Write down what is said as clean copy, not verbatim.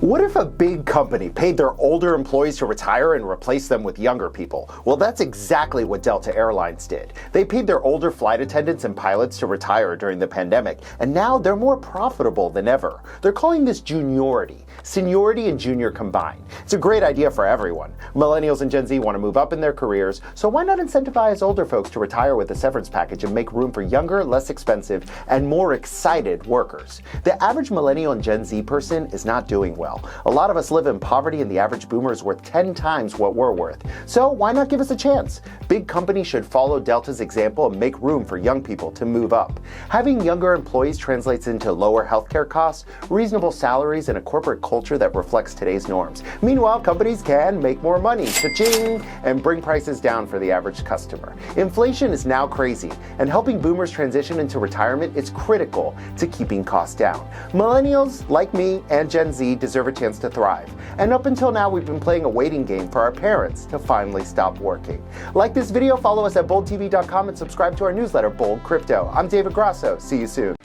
What if a big company paid their older employees to retire and replaced them with younger people? Well, that's exactly what Delta Airlines did. They paid their older flight attendants and pilots to retire during the pandemic, and now they're more profitable than ever. They're calling this juniority, seniority and junior combined. It's a great idea for everyone. Millennials and Gen Z want to move up in their careers, so why not incentivize older folks to retire with a severance package and make room for younger, less expensive, and more excited workers? The average Millennial and Gen Z person is not doing well. A lot of us live in poverty and the average boomer is worth 10 times what we're worth. So why not give us a chance? Big companies should follow Delta's example and make room for young people to move up. Having younger employees translates into lower healthcare costs, reasonable salaries, and a corporate culture that reflects today's norms. Meanwhile, companies can make more money, cha-ching, and bring prices down for the average customer. Inflation is now crazy, and helping boomers transition into retirement is critical to keeping costs down. Millennials, like me, and Gen Z deserve a chance to thrive. And up until now, we've been playing a waiting game for our parents to finally stop working. Like this video, follow us at boldtv.com, and subscribe to our newsletter, Bold Crypto. I'm David Grasso. See you soon.